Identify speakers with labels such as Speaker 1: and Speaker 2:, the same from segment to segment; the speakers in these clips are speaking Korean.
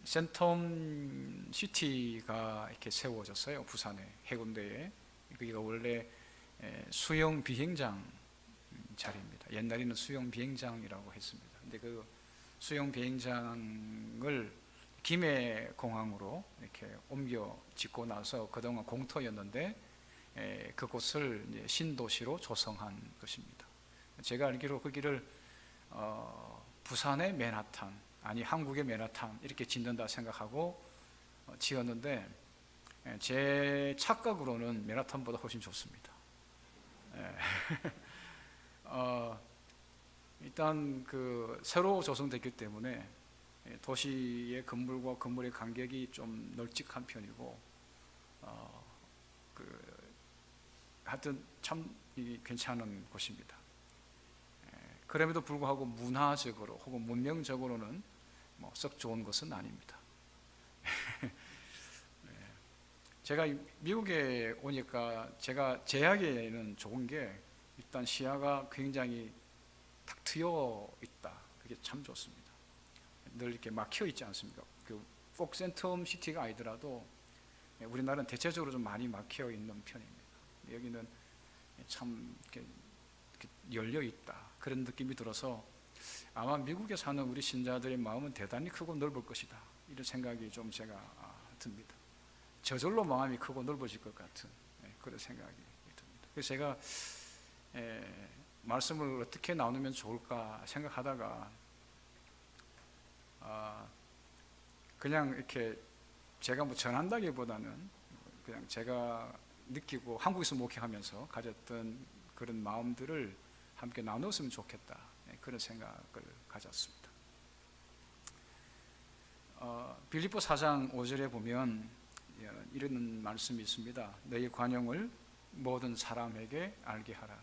Speaker 1: 센텀 시티가 이렇게 세워졌어요. 부산의 해운대에. 거기가 원래 수영 비행장 자리입니다. 옛날에는 수영 비행장이라고 했습니다. 근데 그 수영 비행장을 김해공항으로 이렇게 옮겨 짓고 나서 그동안 공터였는데 그곳을 이제 신도시로 조성한 것입니다. 제가 알기로 거기를 부산의 맨하탄, 아니 한국의 맨하탄 이렇게 짓는다 생각하고 지었는데 제 착각으로는 맨하탄보다 훨씬 좋습니다. 일단 그 새로 조성됐기 때문에 도시의 건물과 건물의 간격이 좀 널찍한 편이고 하여튼 참 괜찮은 곳입니다. 그럼에도 불구하고 문화적으로 혹은 문명적으로는 썩 좋은 것은 아닙니다. 제가 미국에 오니까 제가 제약에는 좋은 게 일단 시야가 굉장히 탁 트여 있다. 그게 참 좋습니다. 늘 이렇게 막혀 있지 않습니까? 꼭 센텀 시티가 아니더라도 우리나라는 대체적으로 좀 많이 막혀 있는 편입니다. 여기는 참 이렇게 열려 있다. 그런 느낌이 들어서 아마 미국에 사는 우리 신자들의 마음은 대단히 크고 넓을 것이다. 이런 생각이 좀 제가 듭니다. 저절로 마음이 크고 넓어질 것 같은 그런 생각이 듭니다. 그래서 제가 말씀을 어떻게 나누면 좋을까 생각하다가 그냥 이렇게 제가 전한다기보다는 그냥 제가 느끼고 한국에서 목회하면서 가졌던 그런 마음들을 함께 나눴으면 좋겠다, 그런 생각을 가졌습니다. 빌립보 4장 5절에 보면 이런 말씀이 있습니다. 너희 관용을 모든 사람에게 알게 하라.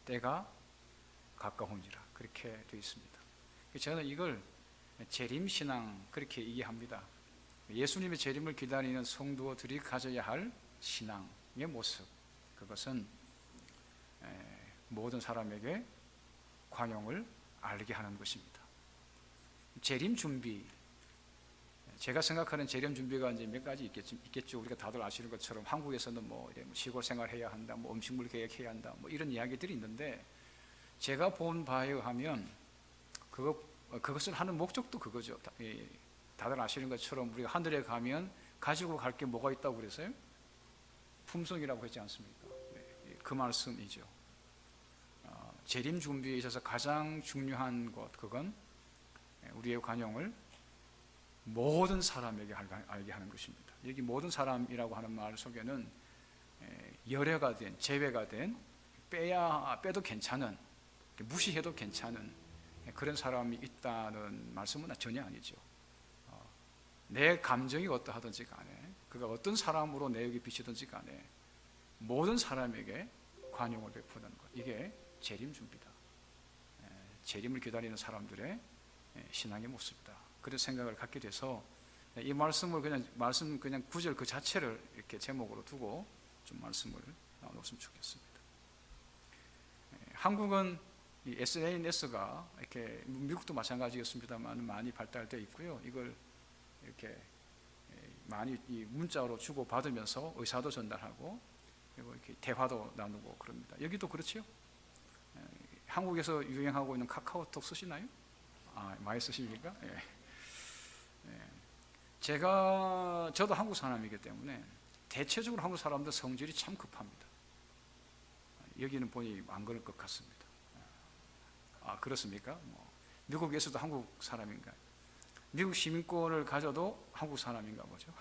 Speaker 1: 때가 가까우니라. 그렇게 되어 있습니다. 저는 이걸 재림신앙 그렇게 이해합니다. 예수님의 재림을 기다리는 성도들이 가져야 할 신앙의 모습, 그것은 모든 사람에게 관용을 알게 하는 것입니다. 재림 준비, 제가 생각하는 재림 준비가 이제 몇 가지 있겠죠. 우리가 다들 아시는 것처럼 한국에서는 시골 생활해야 한다, 음식물 계획해야 한다, 이런 이야기들이 있는데, 제가 본 바에 의하면 그것을 하는 목적도 그거죠. 다들 아시는 것처럼 우리가 하늘에 가면 가지고 갈 게 뭐가 있다고 그랬어요? 품성이라고 했지 않습니까? 그 말씀이죠. 재림 준비에 있어서 가장 중요한 것, 그건 우리의 관용을 모든 사람에게 알게 하는 것입니다. 여기 모든 사람이라고 하는 말 속에는 열애가 된, 제외가 된, 빼도 괜찮은, 무시해도 괜찮은 그런 사람이 있다는 말씀은 전혀 아니죠. 내 감정이 어떠하든지 간에, 그가 어떤 사람으로 내역이 비치든지 간에 모든 사람에게 관용을 베푸는 것, 이게 재림 준비다. 재림을 기다리는 사람들의 신앙의 모습이다. 그런 생각을 갖게 돼서 이 말씀을 그냥 구절 그 자체를 이렇게 제목으로 두고 좀 말씀을 나눴으면 좋겠습니다. 한국은 이 SNS가 이렇게, 미국도 마찬가지였습니다만 많이 발달되어 있고요. 이걸 이렇게 많이 이 문자로 주고 받으면서 의사도 전달하고 그리고 이렇게 대화도 나누고 그럽니다. 여기도 그렇지요. 한국에서 유행하고 있는 카카오톡 쓰시나요? 많이 쓰십니까? 저도 한국 사람이기 때문에 대체적으로 한국 사람들 성질이 참 급합니다. 여기는 보니 안 그럴 것 같습니다. 그렇습니까? 미국에서도 한국 사람인가요? 미국 시민권을 가져도 한국 사람인가 보죠.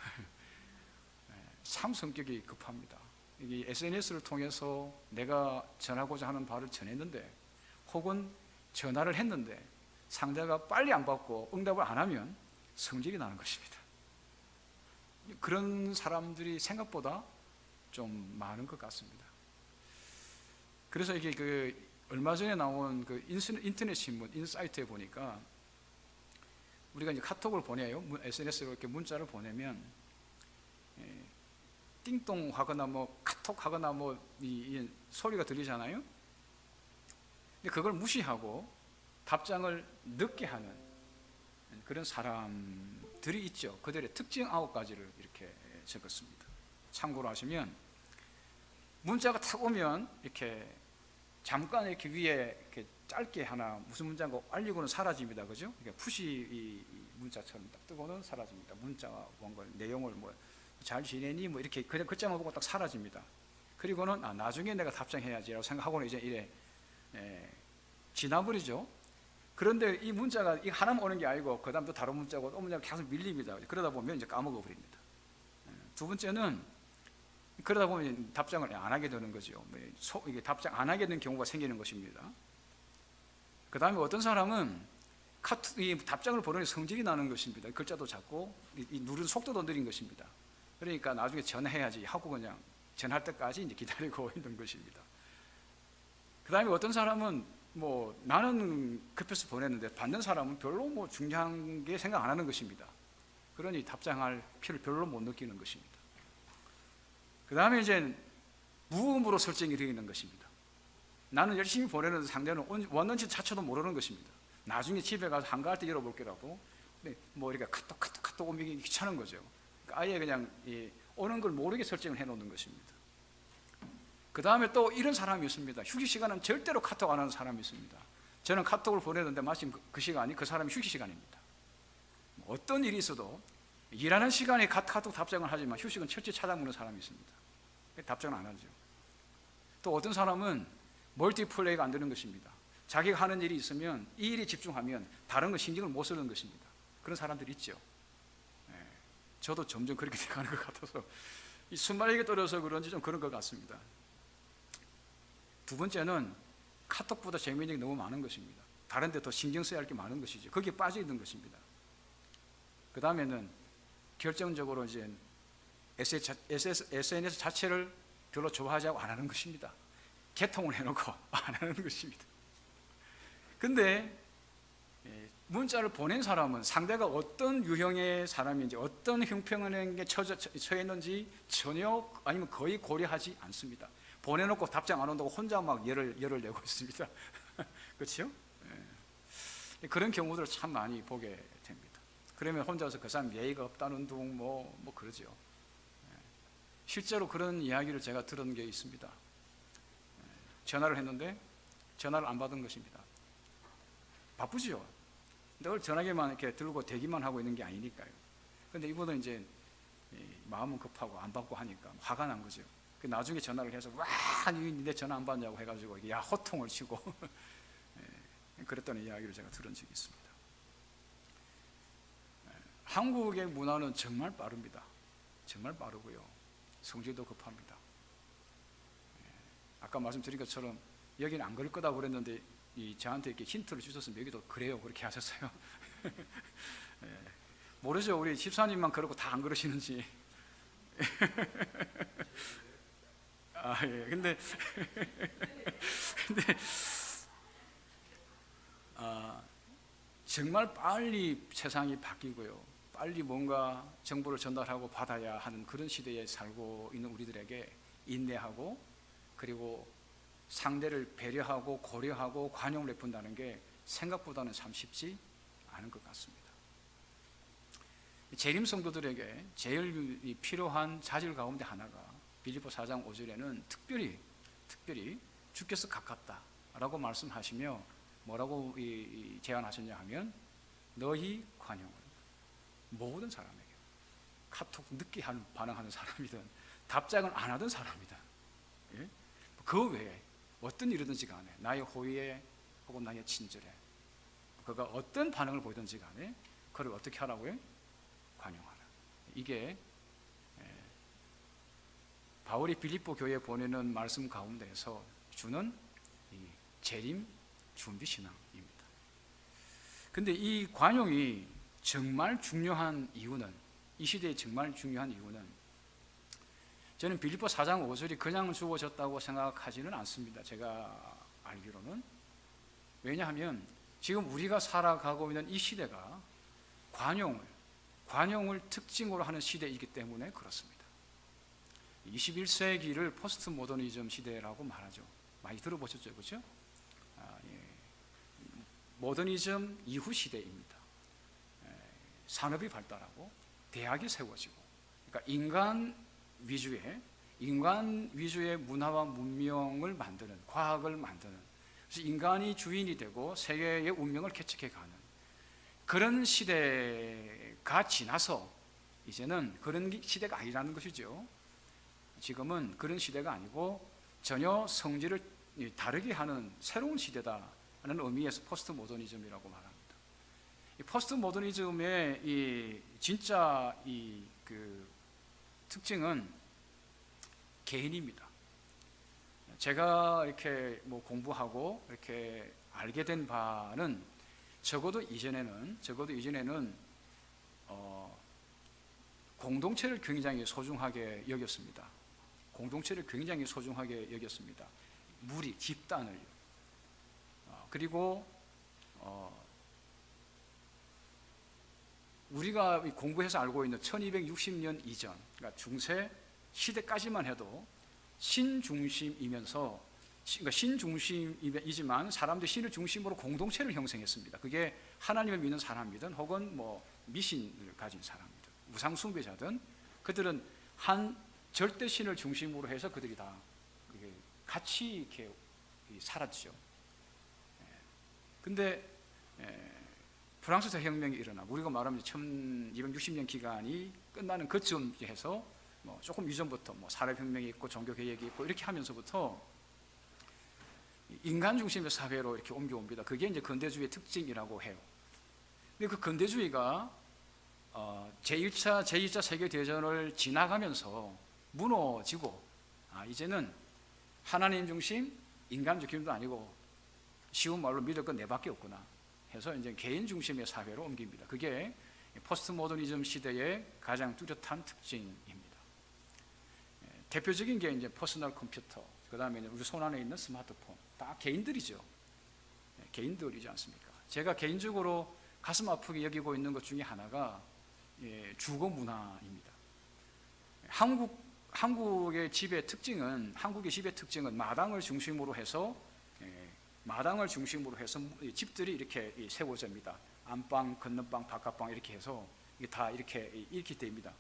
Speaker 1: 참 성격이 급합니다. 이 SNS를 통해서 내가 전하고자 하는 바를 전했는데, 혹은 전화를 했는데 상대가 빨리 안 받고 응답을 안 하면 성질이 나는 것입니다. 그런 사람들이 생각보다 좀 많은 것 같습니다. 그래서 이게 얼마 전에 나온 인터넷 신문 인사이트에 보니까, 우리가 이제 카톡을 보내요. SNS로 이렇게 문자를 보내면 띵동 하거나 카톡 하거나 이 소리가 들리잖아요. 근데 그걸 무시하고 답장을 늦게 하는, 그런 사람들이 있죠. 그들의 특징 9가지를 이렇게 적었습니다. 참고로 하시면 문자가 탁 오면 이렇게 잠깐 이렇게 위에 이렇게 짧게 하나 무슨 문자인가 알리고는 사라집니다. 그죠? 그러니까 푸시 이 문자처럼 딱 뜨고는 사라집니다. 문자가 뭔가 내용을 뭐 잘 지내니 뭐 이렇게 그냥 글자만 보고 딱 사라집니다. 그리고는 나중에 내가 답장해야지라고 생각하고는 이제 이래 지나버리죠. 그런데 이 문자가 이 하나만 오는 게 아니고 그 다음 또 다른 문자고 또 문자가 계속 밀립니다. 그러다 보면 이제 까먹어 버립니다. 두 번째는 그러다 보면 답장을 안 하게 되는 거죠. 이게 답장 안 하게 되는 경우가 생기는 것입니다. 그 다음에 어떤 사람은 이 답장을 보내니 성질이 나는 것입니다. 글자도 작고 이 누르는 속도도 느린 것입니다. 그러니까 나중에 전화해야지 하고 그냥 전할 때까지 이제 기다리고 있는 것입니다. 그 다음에 어떤 사람은 뭐 나는 급해서 보냈는데 받는 사람은 별로 뭐 중요한 게 생각 안 하는 것입니다. 그러니 답장할 필요를 별로 못 느끼는 것입니다. 그 다음에 이제 무음으로 설정이 되어 있는 것입니다. 나는 열심히 보내는 상대는 왔는지 자체도 모르는 것입니다. 나중에 집에 가서 한가할 때 열어볼게라도 뭐 이렇게 카톡 오기 귀찮은 거죠. 아예 그냥 오는 걸 모르게 설정을 해놓는 것입니다. 그 다음에 또 이런 사람이 있습니다. 휴식 시간은 절대로 카톡 안 하는 사람이 있습니다. 저는 카톡을 보내는데 마침 그 시간이 그 사람이 휴식 시간입니다. 어떤 일이 있어도 일하는 시간에 카톡 답장을 하지만 휴식은 철저히 찾아먹는 사람이 있습니다. 답장을 안 하죠. 또 어떤 사람은 멀티플레이가 안 되는 것입니다. 자기가 하는 일이 있으면 이 일에 집중하면 다른 거 신경을 못 쓰는 것입니다. 그런 사람들이 있죠. 저도 점점 그렇게 돼가는 것 같아서 이 순발력이 떨어져서 그런지 좀 그런 것 같습니다. 두 번째는 카톡보다 재미있는 게 너무 많은 것입니다. 다른 데 더 신경 써야 할 게 많은 것이죠. 거기에 빠져 있는 것입니다. 그 다음에는 결정적으로 이제 SNS 자체를 별로 좋아하지 않고 안 하는 것입니다. 개통을 해놓고 안 하는 것입니다. 근데 문자를 보낸 사람은 상대가 어떤 유형의 사람인지 어떤 형평에 처해 있는지 전혀 아니면 거의 고려하지 않습니다. 보내놓고 답장 안 온다고 혼자 막 열을 내고 있습니다. 그렇죠? 그런 경우들을 참 많이 보게 됩니다. 그러면 혼자서 그 사람 예의가 없다는 둥 뭐 그러죠. 실제로 그런 이야기를 제가 들은 게 있습니다. 전화를 했는데 전화를 안 받은 것입니다. 바쁘죠. 늘 전화기만 이렇게 들고 대기만 하고 있는 게 아니니까요. 그런데 이분은 이제 마음은 급하고 안 받고 하니까 화가 난 거죠. 나중에 전화를 해서 와, 내 전화 안 받냐고 해가지고 야 호통을 치고 그랬던 이야기를 제가 들은 적이 있습니다. 한국의 문화는 정말 빠릅니다. 정말 빠르고요. 성질도 급합니다. 아까 말씀드린 것처럼 여기는 안 그럴 거다 그랬는데 저한테 이렇게 힌트를 주셨으면 여기도 그래요 그렇게 하셨어요. 모르죠. 우리 집사님만 그러고 다 안 그러시는지. 근데 정말 빨리 세상이 바뀌고요. 빨리 뭔가 정보를 전달하고 받아야 하는 그런 시대에 살고 있는 우리들에게 인내하고 그리고 상대를 배려하고 고려하고 관용을 베푼다는 게 생각보다는 참 쉽지 않은 것 같습니다. 재림 성도들에게 제일 필요한 자질 가운데 하나가 빌립보 4장 5절에는 특별히 주께서 가깝다라고 말씀하시며 뭐라고 제안하셨냐 하면 너희 관용을 모든 사람에게 카톡 늦게 반응하는 사람이든 답장을 안 하던 사람이든 그 외에 어떤 일이든지 간에 나의 호의에 혹은 나의 친절에 그가 어떤 반응을 보이든지 간에 그를 어떻게 하라고요? 관용하라. 이게 바울이 빌립보 교회에 보내는 말씀 가운데에서 주는 이 재림 준비 신앙입니다. 근데 이 관용이 정말 중요한 이유는 이 시대에 정말 중요한 이유는 저는 빌립보 4장 5절이 그냥 주어졌다고 생각하지는 않습니다. 제가 알기로는. 왜냐하면 지금 우리가 살아가고 있는 이 시대가 관용을 특징으로 하는 시대이기 때문에 그렇습니다. 21세기를 포스트 모더니즘 시대라고 말하죠. 많이 들어보셨죠? 그렇죠? 모더니즘 이후 시대입니다. 산업이 발달하고 대학이 세워지고, 그러니까 인간 위주의 문화와 문명을 만드는, 과학을 만드는, 그래서 인간이 주인이 되고 세계의 운명을 개척해가는 그런 시대가 지나서 이제는 그런 시대가 아니라는 것이죠. 지금은 그런 시대가 아니고 전혀 성질을 다르게 하는 새로운 시대다는 의미에서 포스트 모더니즘이라고 말합니다. 이 포스트 모더니즘의 진짜 그 특징은 개인입니다. 제가 이렇게 뭐 공부하고 이렇게 알게 된 바는 적어도 이전에는 공동체를 굉장히 소중하게 여겼습니다. 공동체를 굉장히 소중하게 여겼습니다. 무리, 집단을요. 그리고 우리가 공부해서 알고 있는 1260년 이전, 그러니까 중세 시대까지만 해도 신중심이면서, 그러니까 신중심이지만 사람들이 신을 중심으로 공동체를 형성했습니다. 그게 하나님을 믿는 사람이든 혹은 뭐 미신을 가진 사람이든 우상 숭배자든 그들은 한 절대 신을 중심으로 해서 그들이 다 같이 이렇게 살았죠. 근데 프랑스 대혁명이 일어나고 우리가 말하면 1260년 기간이 끝나는 그쯤 해서 뭐 조금 이전부터 뭐 산업혁명이 있고 종교개혁이 있고 이렇게 하면서부터 인간 중심의 사회로 이렇게 옮겨옵니다. 그게 이제 근대주의의 특징이라고 해요. 근데 그 근대주의가 제1차, 제2차 세계대전을 지나가면서 무너지고, 이제는 하나님 중심, 인간 중심도 아니고 쉬운 말로 믿을 건 내밖에 없구나 해서 이제 개인 중심의 사회로 옮깁니다. 그게 포스트 모더니즘 시대의 가장 뚜렷한 특징입니다. 대표적인 게 이제 퍼스널 컴퓨터, 그 다음에 우리 손 안에 있는 스마트폰, 다 개인들이죠. 개인들이지 않습니까? 제가 개인적으로 가슴 아프게 여기고 있는 것 중에 하나가 주거 문화입니다. 한국의 집의 특징은 마당을 중심으로 해서 집들이 이렇게 세워집니다. 안방, 건너방, 바깥방 이렇게 해서 이게 다 이렇게 됩니다.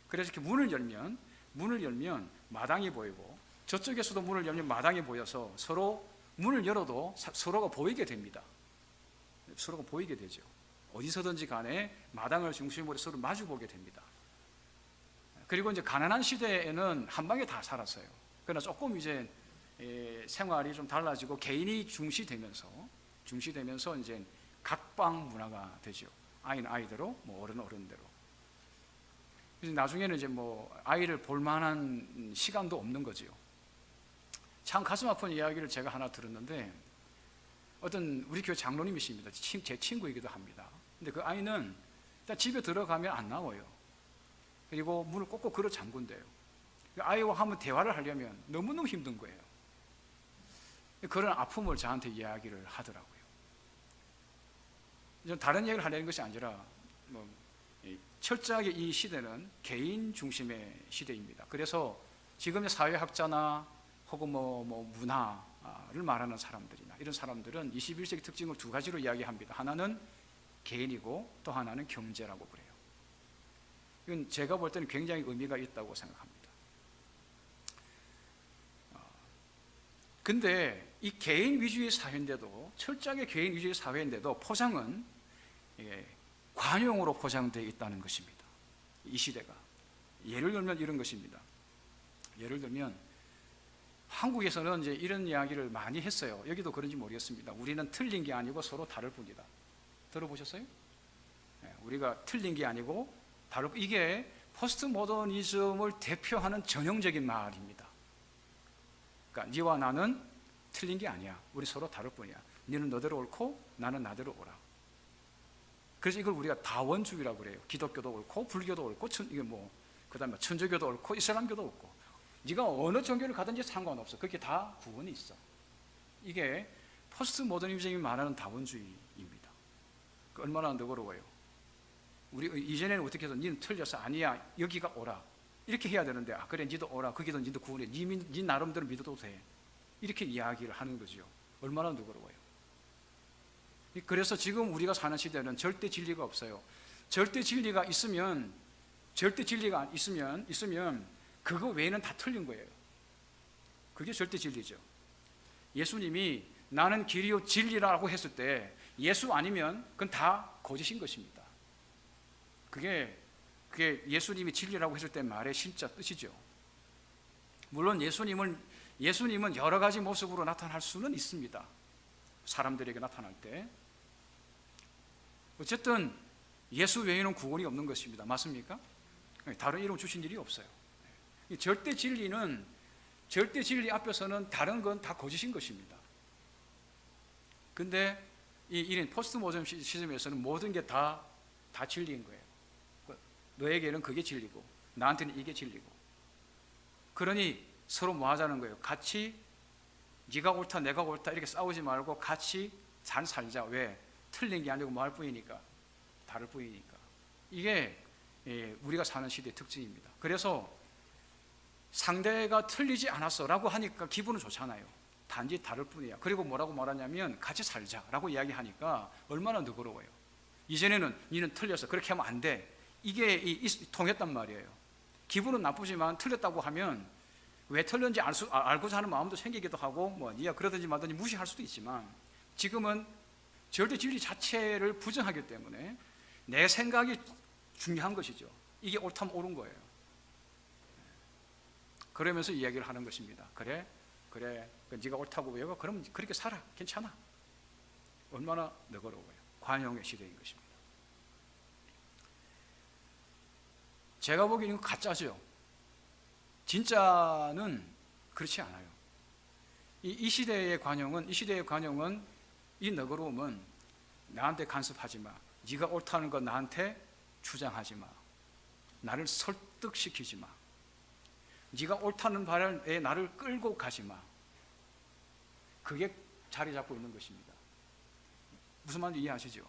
Speaker 1: 그래서 이렇게 문을 열면 마당이 보이고, 저쪽에서도 문을 열면 마당이 보여서 서로 문을 열어도 서로가 보이게 됩니다. 서로가 보이게 되죠. 어디서든지 간에 마당을 중심으로 서로 마주보게 됩니다. 그리고 이제 가난한 시대에는 한 방에 다 살았어요. 그러나 조금 이제 생활이 좀 달라지고 개인이 중시되면서 이제 각방 문화가 되죠. 아이는 아이대로, 뭐 어른은 어른대로. 그래서 나중에는 이제 뭐 아이를 볼 만한 시간도 없는 거지요. 참 가슴 아픈 이야기를 제가 하나 들었는데, 어떤 우리 교회 장로님이십니다. 제 친구이기도 합니다. 근데 그 아이는 일단 집에 들어가면 안 나와요. 그리고 문을 꼭꼭 걸어 잠근대요. 아이와 한번 대화를 하려면 너무너무 힘든 거예요. 그런 아픔을 저한테 이야기를 하더라고요. 다른 얘기를 하려는 것이 아니라 철저하게 이 시대는 개인 중심의 시대입니다. 그래서 지금의 사회학자나 혹은 문화를 말하는 사람들이나 이런 사람들은 21세기 특징을 두 가지로 이야기합니다. 하나는 개인이고 또 하나는 경제라고 그래요. 이건 제가 볼 때는 굉장히 의미가 있다고 생각합니다. 근데 이 개인 위주의 사회인데도, 철저하게 개인 위주의 사회인데도 포장은 관용으로 포장되어 있다는 것입니다. 이 시대가. 예를 들면 이런 것입니다. 예를 들면 한국에서는 이제 이런 이야기를 많이 했어요. 여기도 그런지 모르겠습니다. 우리는 틀린 게 아니고 서로 다를 뿐이다. 들어보셨어요? 우리가 틀린 게 아니고 다를 뿐. 이게 포스트 모더니즘을 대표하는 전형적인 말입니다. 그러니까 니와 나는 틀린 게 아니야. 우리 서로 다를 뿐이야. 너는 너대로 옳고 나는 나대로 옳아. 그래서 이걸 우리가 다원주의라고 그래요. 기독교도 옳고 불교도 옳고 그다음에 천주교도 옳고 이슬람교도 옳고, 네가 어느 종교를 가든지 상관없어. 그게 다 구원이 있어. 이게 포스트 모더니즘이 말하는 다원주의입니다. 얼마나 너그러워요. 우리 이전에는 어떻게 해서 니는 틀렸어. 아니야. 여기가 옳아. 이렇게 해야 되는데, 그래 니도 옳아. 거기도 니도 구원해. 니 나름대로 믿어도 돼. 이렇게 이야기를 하는 거죠. 얼마나 너그러워요. 그래서 지금 우리가 사는 시대는 절대 진리가 없어요. 절대 진리가 있으면 그거 외에는 다 틀린 거예요. 그게 절대 진리죠. 예수님이 나는 길이요 진리라고 했을 때 예수 아니면 그건 다 거짓인 것입니다. 그게 예수님이 진리라고 했을 때 말의 진짜 뜻이죠. 물론 예수님은 여러 가지 모습으로 나타날 수는 있습니다. 사람들에게 나타날 때. 어쨌든 예수 외에는 구원이 없는 것입니다. 맞습니까? 다른 이름 주신 일이 없어요. 절대 진리 앞에서는 다른 건 다 거짓인 것입니다. 근데 이런 포스트 모던 시즘에서는 모든 게 다 진리인 거예요. 너에게는 그게 진리고 나한테는 이게 진리고. 그러니 서로 뭐 하자는 거예요? 같이 네가 옳다 내가 옳다 이렇게 싸우지 말고 같이 잘 살자. 왜? 틀린 게 아니고 뭐 할 뿐이니까, 다를 뿐이니까. 이게 우리가 사는 시대의 특징입니다. 그래서 상대가 틀리지 않았어 라고 하니까 기분은 좋잖아요. 단지 다를 뿐이야. 그리고 뭐라고 말하냐면 같이 살자 라고 이야기하니까 얼마나 너그러워요. 이전에는 니는 틀렸어 그렇게 하면 안 돼, 이게 통했단 말이에요. 기분은 나쁘지만 틀렸다고 하면 왜 틀렸는지 알고자 하는 마음도 생기기도 하고, 뭐 니가 그러든지 말든지 무시할 수도 있지만, 지금은 절대 진리 자체를 부정하기 때문에 내 생각이 중요한 것이죠. 이게 옳다면 옳은 거예요. 그러면서 이야기를 하는 것입니다. 그래 네가 옳다고 외워. 그럼 그렇게 살아. 괜찮아. 얼마나 너그러워요. 관용의 시대인 것입니다. 제가 보기에는 가짜죠. 진짜는 그렇지 않아요. 이 시대의 관용은, 이 너그러움은 나한테 간섭하지 마. 네가 옳다는 거 나한테 주장하지 마. 나를 설득시키지 마. 네가 옳다는 바람에 나를 끌고 가지 마. 그게 자리 잡고 있는 것입니다. 무슨 말인지 이해하시죠?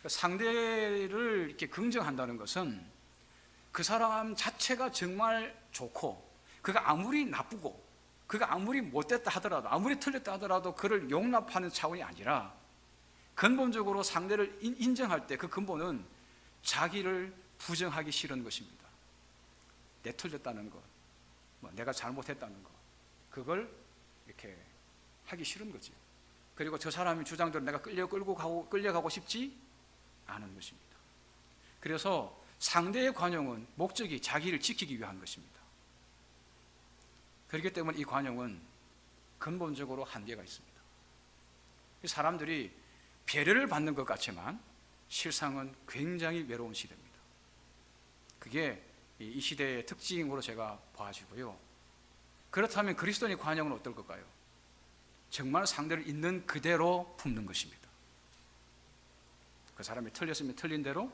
Speaker 1: 상대를 이렇게 긍정한다는 것은 그 사람 자체가 정말 좋고, 그가 아무리 나쁘고 그가 아무리 못됐다 하더라도, 아무리 틀렸다 하더라도 그를 용납하는 차원이 아니라, 근본적으로 상대를 인정할 때 그 근본은 자기를 부정하기 싫은 것입니다. 내 틀렸다는 것, 내가 잘못했다는 것, 그걸 이렇게 하기 싫은 거죠. 그리고 저 사람의 주장대로 내가 끌려가고 싶지 않은 것입니다. 그래서 상대의 관용은 목적이 자기를 지키기 위한 것입니다. 그렇기 때문에 이 관용은 근본적으로 한계가 있습니다. 사람들이 배려를 받는 것 같지만 실상은 굉장히 외로운 시대입니다. 그게 이 시대의 특징으로 제가 봐지고요. 그렇다면 그리스도인의 관용은 어떨 걸까요? 정말 상대를 있는 그대로 품는 것입니다. 그 사람이 틀렸으면 틀린 대로,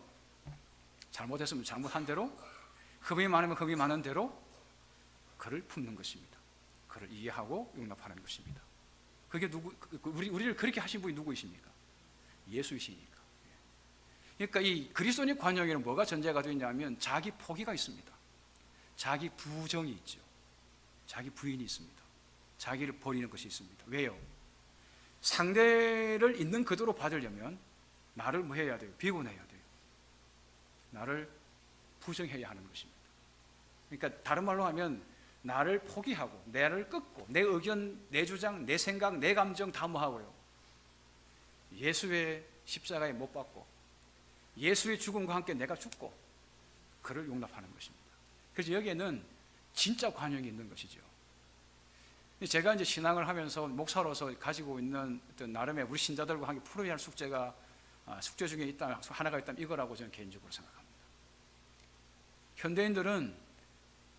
Speaker 1: 잘못했으면 잘못한 대로, 흠이 많으면 흠이 많은 대로 그를 품는 것입니다. 그를 이해하고 용납하는 것입니다. 그게 우리를 그렇게 하신 분이 누구이십니까? 예수이시니까. 그러니까 이 그리스도인의 관용에는 뭐가 전제가 되어 있냐면 자기 포기가 있습니다. 자기 부정이 있죠. 자기 부인이 있습니다. 자기를 버리는 것이 있습니다. 왜요? 상대를 있는 그대로 받으려면 나를 뭐 해야 돼요? 비곤해야 돼요. 나를 부정해야 하는 것입니다. 그러니까 다른 말로 하면 나를 포기하고 나를 끊고 내 의견, 내 주장, 내 생각, 내 감정 다 뭐 하고요? 예수의 십자가에 못 박고 예수의 죽음과 함께 내가 죽고 그를 용납하는 것입니다. 그래서 여기에는 진짜 관용이 있는 것이죠. 제가 이제 신앙을 하면서 목사로서 가지고 있는 어떤 나름의 우리 신자들과 함께 풀어야 할 숙제 중에 하나가 있다면 이거라고 저는 개인적으로 생각합니다. 현대인들은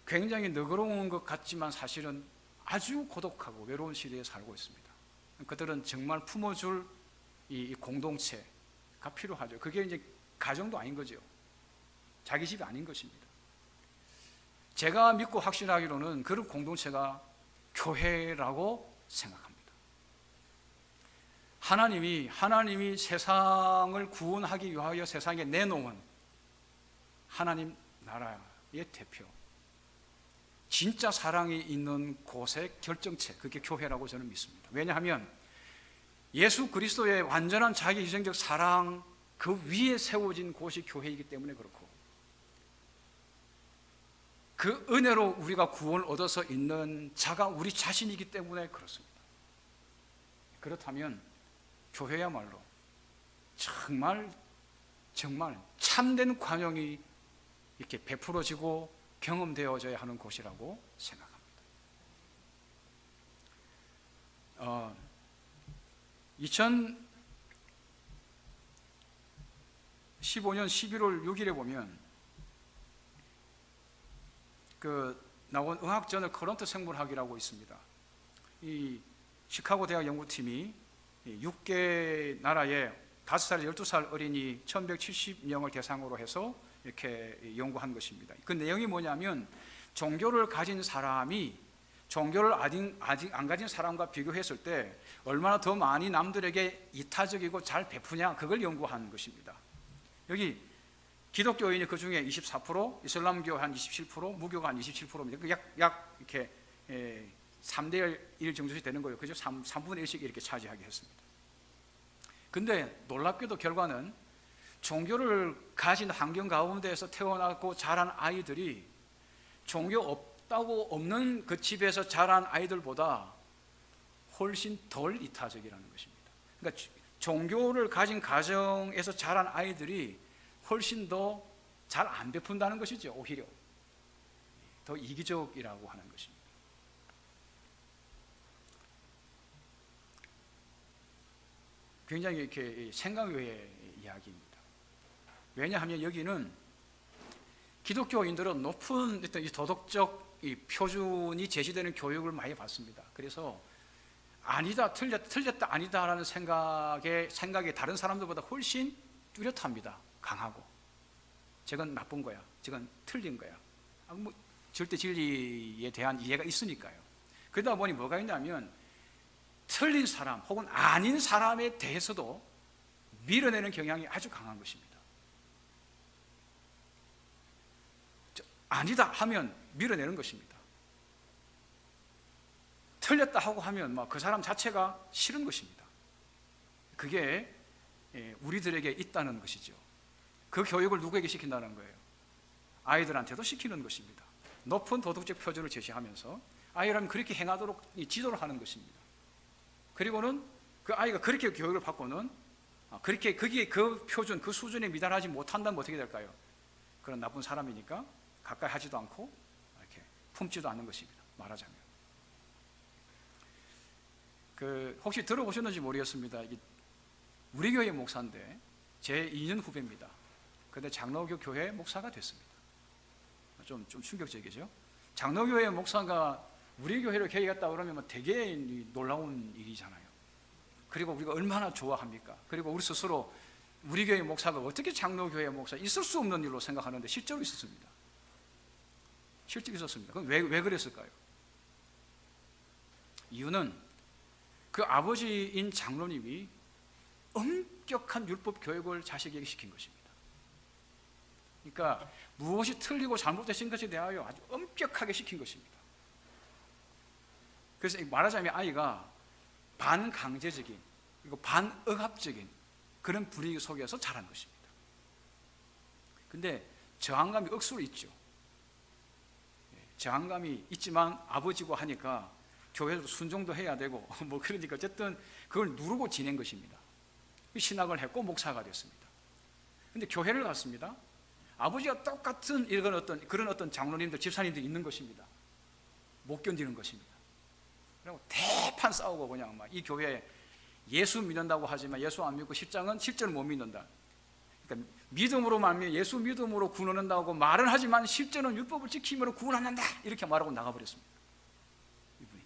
Speaker 1: 굉장히 너그러운 것 같지만 사실은 아주 고독하고 외로운 시대에 살고 있습니다. 그들은 정말 품어줄 이 공동체가 필요하죠. 그게 이제 가정도 아닌 거죠. 자기 집이 아닌 것입니다. 제가 믿고 확신하기로는 그런 공동체가 교회라고 생각합니다. 하나님이 세상을 구원하기 위하여 세상에 내놓은 하나님 나라의 대표, 진짜 사랑이 있는 곳의 결정체, 그게 교회라고 저는 믿습니다. 왜냐하면 예수 그리스도의 완전한 자기 희생적 사랑 그 위에 세워진 곳이 교회이기 때문에 그렇고, 그 은혜로 우리가 구원을 얻어서 있는 자가 우리 자신이기 때문에 그렇습니다. 그렇다면 교회야말로 정말 참된 관용이 이렇게 베풀어지고 경험되어져야 하는 곳이라고 생각합니다. 2015년 11월 6일에 보면 나온 의학저널 커런트 생물학이라고 있습니다. 이 시카고 대학 연구팀이 6개 나라의 5살, 12살 어린이 1170명을 대상으로 해서 이렇게 연구한 것입니다. 그 내용이 뭐냐면, 종교를 가진 사람이 종교를 아직 안 가진 사람과 비교했을 때 얼마나 더 많이 남들에게 이타적이고 잘 베푸냐, 그걸 연구한 것입니다. 여기 기독교인이 그 중에 24%, 이슬람교 한 27%, 무교가 한 27%입니다. 약 이렇게 3대 1 정도씩 되는 거예요. 그죠? 3분의 1씩 이렇게 차지하게 했습니다. 근데 놀랍게도 결과는 종교를 가진 환경 가운데에서 태어나고 자란 아이들이 종교 없는 그 집에서 자란 아이들보다 훨씬 덜 이타적이라는 것입니다. 그러니까 종교를 가진 가정에서 자란 아이들이 훨씬 더 잘 안 베푼다는 것이죠. 오히려 더 이기적이라고 하는 것입니다. 굉장히 이렇게 생각 외의 이야기입니다. 왜냐하면 여기는 기독교인들은 높은 어떤 이 도덕적 이 표준이 제시되는 교육을 많이 받습니다. 그래서 아니다, 틀렸다, 아니다라는 생각에 다른 사람들보다 훨씬 뚜렷합니다. 강하고, 저건 나쁜 거야, 저건 틀린 거야. 절대 진리에 대한 이해가 있으니까요. 그러다 보니 뭐가 있냐면, 틀린 사람 혹은 아닌 사람에 대해서도 밀어내는 경향이 아주 강한 것입니다. 아니다 하면 밀어내는 것입니다. 틀렸다 하고 하면 그 사람 자체가 싫은 것입니다. 그게 우리들에게 있다는 것이죠. 그 교육을 누구에게 시킨다는 거예요? 아이들한테도 시키는 것입니다. 높은 도덕적 표준을 제시하면서 아이라면 그렇게 행하도록 지도를 하는 것입니다. 그리고는 그 아이가 그렇게 교육을 받고는 그렇게 거기에 그 표준, 그 수준에 미달하지 못한다면 어떻게 될까요? 그런 나쁜 사람이니까 가까이 하지도 않고 이렇게 품지도 않는 것입니다. 말하자면. 혹시 들어보셨는지 모르겠습니다. 우리 교회 목사인데 제 2년 후배입니다. 그런데 장로교 교회 목사가 됐습니다. 좀 충격적이죠. 장로교회 목사가 우리 교회를 개혁했다 그러면 되게 놀라운 일이잖아요. 그리고 우리가 얼마나 좋아합니까? 그리고 우리 스스로 우리 교회 목사가 어떻게 장로교회 목사, 있을 수 없는 일로 생각하는데 실제로 있었습니다. 실제로 있었습니다. 그럼 왜 그랬을까요? 이유는 그 아버지인 장로님이 엄격한 율법 교육을 자식에게 시킨 것입니다. 그러니까 무엇이 틀리고 잘못되신 것에 대하여 아주 엄격하게 시킨 것입니다. 그래서 말하자면 아이가 반강제적인 그리고 반억압적인 그런 분위기 속에서 자란 것입니다. 근데 저항감이 억수로 있죠. 저항감이 있지만 아버지고 하니까 교회도 순종도 해야 되고 그러니까 어쨌든 그걸 누르고 지낸 것입니다. 신학을 했고 목사가 됐습니다. 근데 교회를 갔습니다. 아버지가 똑같은 그런 어떤 장로님들, 집사님들이 있는 것입니다. 못 견디는 것입니다. 그리고 대판 싸우고 그냥 이 교회에 예수 믿는다고 하지만 예수 안 믿고 실제로 못 믿는다. 그러니까 믿음으로 말하면 예수 믿음으로 구원한다고 말은 하지만 실제는 율법을 지킴으로 구원한다 이렇게 말하고 나가버렸습니다. 이분이.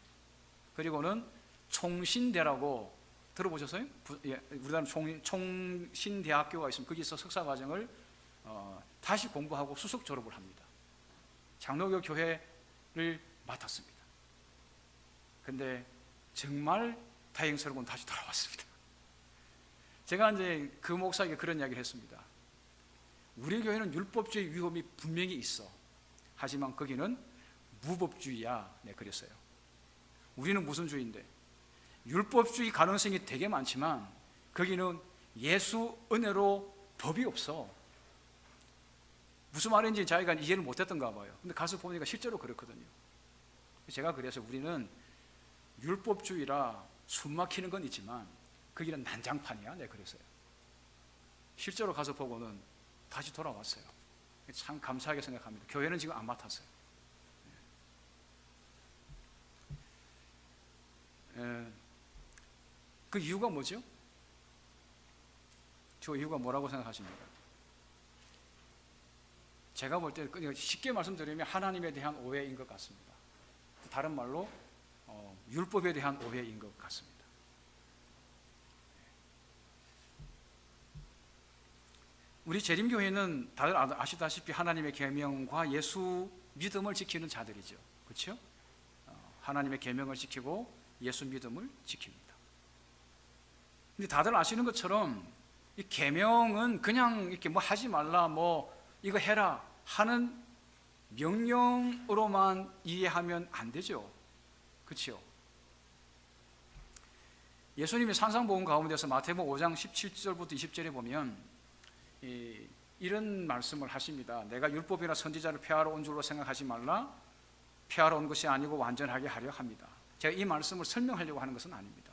Speaker 1: 그리고는 총신대라고 들어보셨어요? 우리나라 총신대학교가 있으면 거기서 석사과정을 다시 공부하고 수석 졸업을 합니다. 장로교 교회를 맡았습니다. 근데 정말 다행스러운 다시 돌아왔습니다. 제가 이제 그 목사에게 그런 이야기를 했습니다. 우리 교회는 율법주의 위험이 분명히 있어. 하지만 거기는 무법주의야. 네, 그랬어요. 우리는 무슨 주의인데? 율법주의 가능성이 되게 많지만 거기는 예수 은혜로 법이 없어. 무슨 말인지 자기가 이해를 못했던가 봐요. 근데 가서 보니까 실제로 그렇거든요. 제가 그래서 우리는 율법주의라 숨 막히는 건 있지만 거기는 난장판이야. 네, 그랬어요. 실제로 가서 보고는 다시 돌아왔어요. 참 감사하게 생각합니다. 교회는 지금 안 맡았어요. 그 이유가 뭐죠? 저 이유가 뭐라고 생각하십니까? 제가 볼 때 쉽게 말씀드리면 하나님에 대한 오해인 것 같습니다. 다른 말로 율법에 대한 오해인 것 같습니다. 우리 재림교회는 다들 아시다시피 하나님의 계명과 예수 믿음을 지키는 자들이죠. 그렇죠? 하나님의 계명을 지키고 예수 믿음을 지킵니다. 근데 다들 아시는 것처럼 이 계명은 그냥 이렇게 뭐 하지 말라, 뭐 이거 해라 하는 명령으로만 이해하면 안 되죠. 그렇죠? 예수님이 산상복음 가운데서 마태복음 5장 17절부터 20절에 보면 이런 말씀을 하십니다. 내가 율법이나 선지자를 폐하러 온 줄로 생각하지 말라. 폐하러 온 것이 아니고 완전하게 하려 합니다. 제가 이 말씀을 설명하려고 하는 것은 아닙니다.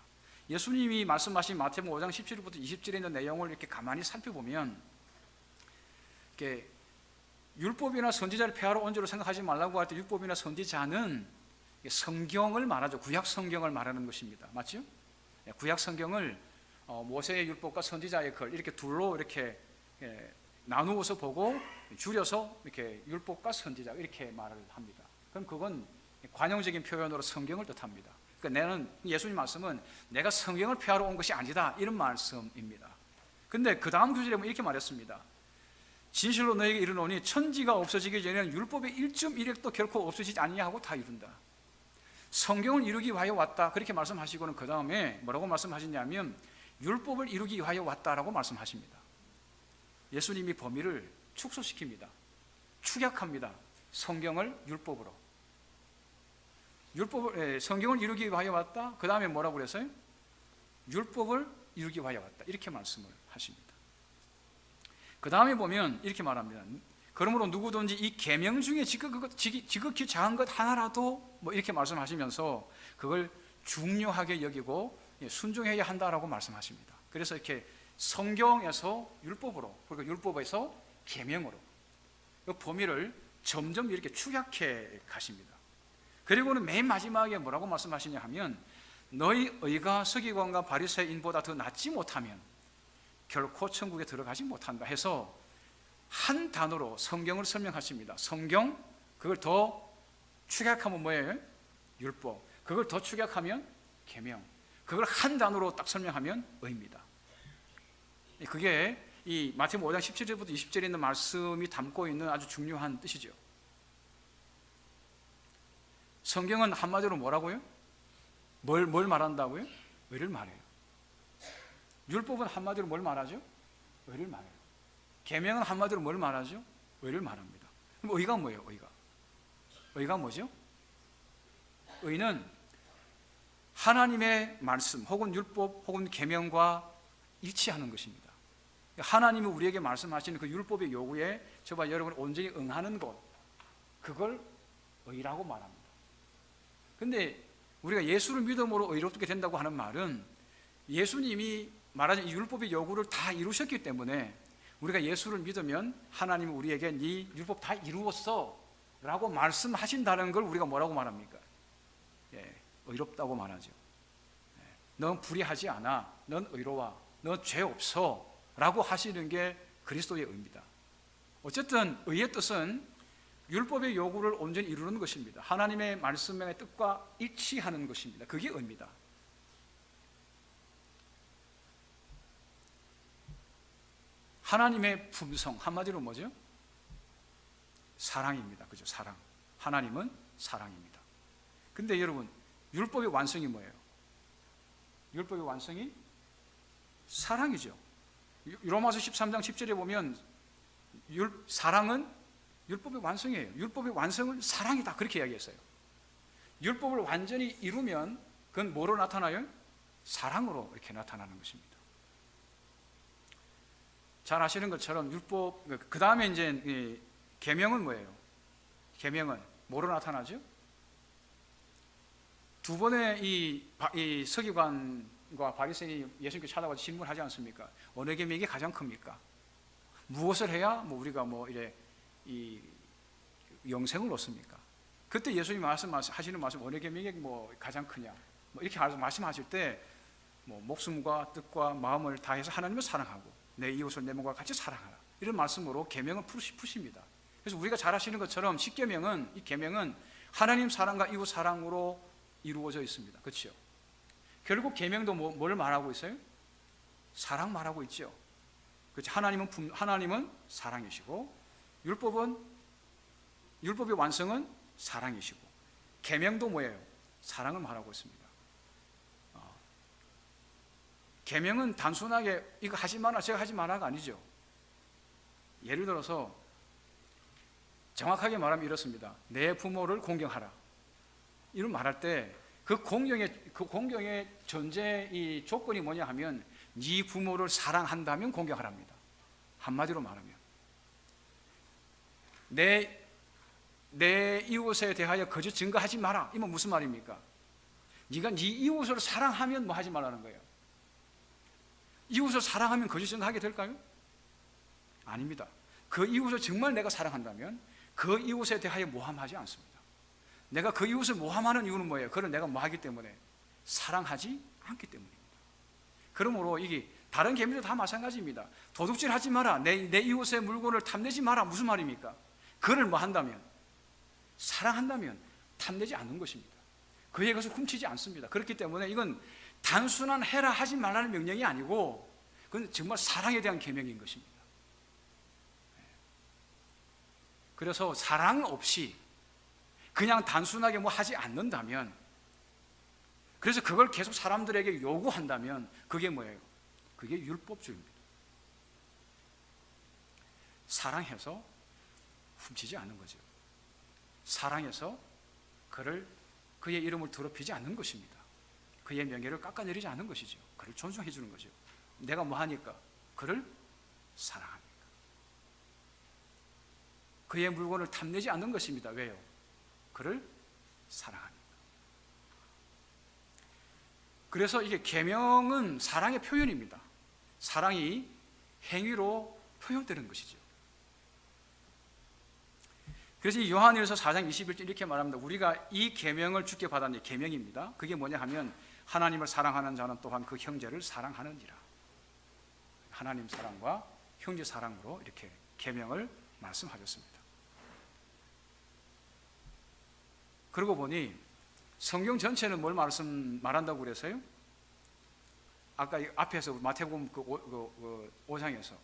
Speaker 1: 예수님이 말씀하신 마태복음 5장 17절부터 20절에 있는 내용을 이렇게 가만히 살펴보면 이렇게 율법이나 선지자를 폐하러 온 줄로 생각하지 말라고 할 때 율법이나 선지자는 성경을 말하죠. 구약 성경을 말하는 것입니다. 맞죠? 구약 성경을 모세의 율법과 선지자의 글 이렇게 둘로 이렇게 나누어서 보고 줄여서 이렇게 율법과 선지자 이렇게 말을 합니다. 그럼 그건 관용적인 표현으로 성경을 뜻합니다. 그러니까 예수님 말씀은 내가 성경을 폐하러 온 것이 아니다 이런 말씀입니다. 근데 그 다음 구절에 이렇게 말했습니다. 진실로 너에게 이르노니 천지가 없어지기 전에는 율법의 1.1획도 결코 없어지지 아니하고 다 이룬다. 성경을 이루기 위하여 왔다 그렇게 말씀하시고는 그 다음에 뭐라고 말씀하시냐면 율법을 이루기 위하여 왔다라고 말씀하십니다. 예수님이 범위를 축소시킵니다. 축약합니다. 성경을 율법으로. 성경을 이루기 위하여 왔다. 그 다음에 뭐라고 그랬어요? 율법을 이루기 위하여 왔다. 이렇게 말씀을 하십니다. 그 다음에 보면 이렇게 말합니다. 그러므로 누구든지 이 계명 중에 지극히 작은 것 하나라도 뭐 이렇게 말씀하시면서 그걸 중요하게 여기고 순종해야 한다라고 말씀하십니다. 그래서 이렇게 성경에서 율법으로 그리고 율법에서 계명으로 그 범위를 점점 이렇게 축약해 가십니다. 그리고는 맨 마지막에 뭐라고 말씀하시냐 하면 너희 의가 서기관과 바리새인보다 더 낫지 못하면 결코 천국에 들어가지 못한다 해서 한 단어로 성경을 설명하십니다. 성경 그걸 더 축약하면 뭐예요? 율법. 그걸 더 축약하면 계명. 그걸 한 단어로 딱 설명하면 의입니다. 그게 이 마태복음 5장 17절부터 20절에 있는 말씀이 담고 있는 아주 중요한 뜻이죠. 성경은 한마디로 뭐라고요? 뭘 말한다고요? 의를 말해요. 율법은 한마디로 뭘 말하죠? 의를 말해요. 계명은 한마디로 뭘 말하죠? 의를 말합니다. 그럼 의가 뭐예요? 의가 뭐죠? 의는 하나님의 말씀 혹은 율법 혹은 계명과 일치하는 것입니다. 하나님이 우리에게 말씀하시는 그 율법의 요구에 저와 여러분이 온전히 응하는 것, 그걸 의라고 말합니다. 근데 우리가 예수를 믿음으로 의롭게 된다고 하는 말은 예수님이 말하신 이 율법의 요구를 다 이루셨기 때문에 우리가 예수를 믿으면 하나님이 우리에게 네 율법 다 이루었어 라고 말씀하신다는 걸 우리가 뭐라고 말합니까? 의롭다고 말하죠. 넌 불의하지 않아, 넌 의로워, 넌 죄 없어 라고 하시는 게 그리스도의 의입니다. 어쨌든 의의 뜻은 율법의 요구를 온전히 이루는 것입니다. 하나님의 말씀의 뜻과 일치하는 것입니다. 그게 의입니다. 하나님의 품성 한마디로 뭐죠? 사랑입니다. 그죠? 사랑. 하나님은 사랑입니다. 근데 여러분 율법의 완성이 뭐예요? 율법의 완성이 사랑이죠. 로마서 13장 10절에 보면 사랑은 율법의 완성이에요. 율법의 완성은 사랑이다 그렇게 이야기했어요. 율법을 완전히 이루면 그건 뭐로 나타나요? 사랑으로 이렇게 나타나는 것입니다. 잘 아시는 것처럼 율법, 그 다음에 이제 계명은 뭐예요? 계명은 뭐로 나타나죠? 두 번의 이 서기관과 바리새인이 예수님께 찾아와서 질문하지 않습니까? 어느 계명이 가장 큽니까? 무엇을 해야 뭐 우리가 뭐 이래 이 영생을 얻습니까? 그때 예수님이 하시는 말씀 어느 계명이 뭐 가장 크냐? 뭐 이렇게 말씀하실 때 뭐 목숨과 뜻과 마음을 다해서 하나님을 사랑하고 내 이웃을 내 몸과 같이 사랑하라. 이런 말씀으로 계명을 푸십니다. 그래서 우리가 잘 아시는 것처럼 십계명은 이 계명은 하나님 사랑과 이웃 사랑으로 이루어져 있습니다. 그렇죠? 결국 계명도 뭘 말하고 있어요? 사랑 말하고 있죠. 그렇죠? 하나님은 사랑이시고 율법의 완성은 사랑이시고 계명도 뭐예요? 사랑을 말하고 있습니다. 계명은 단순하게 이거 하지 마라 제가 하지 마라가 아니죠. 예를 들어서 정확하게 말하면 이렇습니다. 내 부모를 공경하라. 이런 말할 때 그 공경의 전제 이 조건이 뭐냐 하면 네 부모를 사랑한다면 공경하랍니다. 한마디로 말하면 내 이웃에 대하여 거짓 증거하지 마라. 이건 무슨 말입니까? 네가 네 이웃을 사랑하면 뭐 하지 말라는 거예요. 이웃을 사랑하면 거짓 증거하게 될까요? 아닙니다. 그 이웃을 정말 내가 사랑한다면 그 이웃에 대하여 모함하지 않습니다. 내가 그 이웃을 모함하는 이유는 뭐예요? 그를 내가 뭐 하기 때문에? 사랑하지 않기 때문입니다. 그러므로 이게 다른 계명도 다 마찬가지입니다. 도둑질하지 마라. 내 이웃의 물건을 탐내지 마라. 무슨 말입니까? 그를 뭐 한다면? 사랑한다면 탐내지 않는 것입니다. 그의 것을 훔치지 않습니다. 그렇기 때문에 이건 단순한 해라 하지 말라는 명령이 아니고 그건 정말 사랑에 대한 계명인 것입니다. 그래서 사랑 없이 그냥 단순하게 뭐 하지 않는다면, 그래서 그걸 계속 사람들에게 요구한다면 그게 뭐예요? 그게 율법주의입니다. 사랑해서 훔치지 않는 거죠. 사랑해서 그의 이름을 더럽히지 않는 것입니다. 그의 명예를 깎아내리지 않는 것이죠. 그를 존중해 주는 거죠. 내가 뭐 하니까? 그를 사랑합니다. 그의 물건을 탐내지 않는 것입니다. 왜요? 그를 사랑합니다. 그래서 이게 계명은 사랑의 표현입니다. 사랑이 행위로 표현되는 것이죠. 그래서 이 요한일서 4장 21절 이렇게 말합니다. 우리가 이 계명을 주께 받았니, 계명입니다. 그게 뭐냐 하면 하나님을 사랑하는 자는 또한 그 형제를 사랑하느니라. 하나님 사랑과 형제 사랑으로 이렇게 계명을 말씀하셨습니다. 그러고 보니 성경 전체는 뭘 말한다고 그랬어요? 아까 앞에서 마태복음 그 5장에서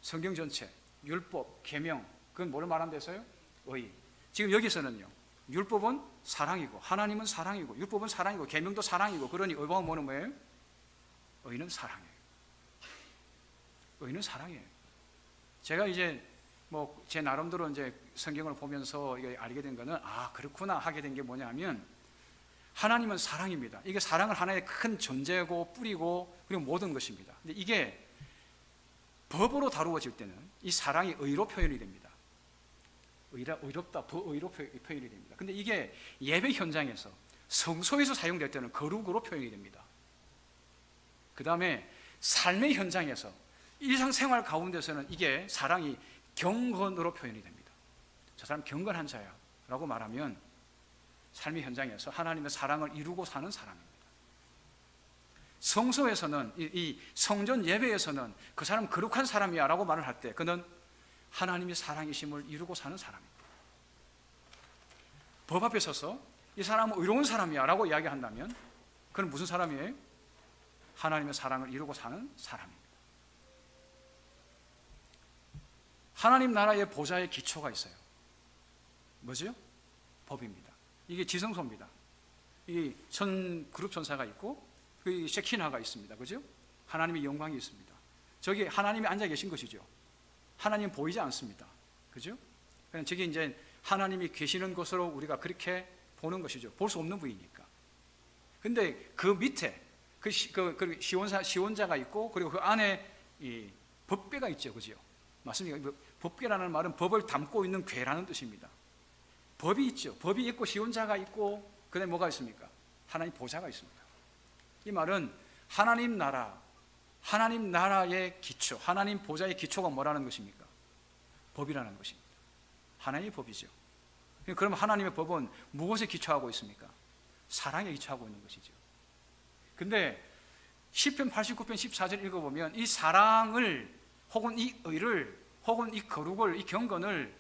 Speaker 1: 성경 전체, 율법, 계명, 그건 뭘 말한댔어요? 의. 지금 여기서는요, 율법은 사랑이고 하나님은 사랑이고 율법은 사랑이고 계명도 사랑이고, 그러니 의와 뭐는 뭐예요? 의는 사랑이에요. 의는 사랑이에요. 제가 이제 뭐 제 나름대로 이제 성경을 보면서 이게 알게 된 거는, 아 그렇구나 하게 된 게 뭐냐면, 하나님은 사랑입니다. 이게 사랑을 하나의 큰 전제고 뿌리고 그리고 모든 것입니다. 근데 이게 법으로 다루어질 때는 이 사랑이 의로 표현이 됩니다. 의롭다, 의로 표현이 됩니다. 근데 이게 예배 현장에서 성소에서 사용될 때는 거룩으로 표현이 됩니다. 그 다음에 삶의 현장에서 일상생활 가운데서는 이게 사랑이 경건으로 표현이 됩니다. 저 사람 경건한 자야 라고 말하면 삶의 현장에서 하나님의 사랑을 이루고 사는 사람입니다. 성소에서는, 이 성전 예배에서는 그 사람 거룩한 사람이야 라고 말을 할 때 그는 하나님의 사랑이심을 이루고 사는 사람입니다. 법 앞에 서서 이 사람은 의로운 사람이야 라고 이야기한다면 그는 무슨 사람이에요? 하나님의 사랑을 이루고 사는 사람입니다. 하나님 나라의 보좌의 기초가 있어요. 뭐죠? 법입니다. 이게 지성소입니다. 이게 그룹 천사가 있고 그 셰키나가 있습니다. 그죠? 하나님의 영광이 있습니다. 저기 하나님이 앉아 계신 것이죠. 하나님 보이지 않습니다. 그죠? 저기 이제 하나님이 계시는 것으로 우리가 그렇게 보는 것이죠. 볼 수 없는 부위니까. 근데 그 밑에 그 시원자가 있고, 그리고 그 안에 이 법궤가 있죠, 그죠? 맞습니까? 법궤라는 말은 법을 담고 있는 궤라는 뜻입니다. 법이 있죠. 법이 있고 시원자가 있고, 그다음에 뭐가 있습니까? 하나님 보좌가 있습니다. 이 말은 하나님 나라의 기초, 하나님 보좌의 기초가 뭐라는 것입니까? 법이라는 것입니다. 하나님의 법이죠. 그럼 하나님의 법은 무엇에 기초하고 있습니까? 사랑에 기초하고 있는 것이죠. 근데 시편 89편 14절 읽어보면 이 사랑을, 혹은 이 의를, 혹은 이 거룩을, 이 경건을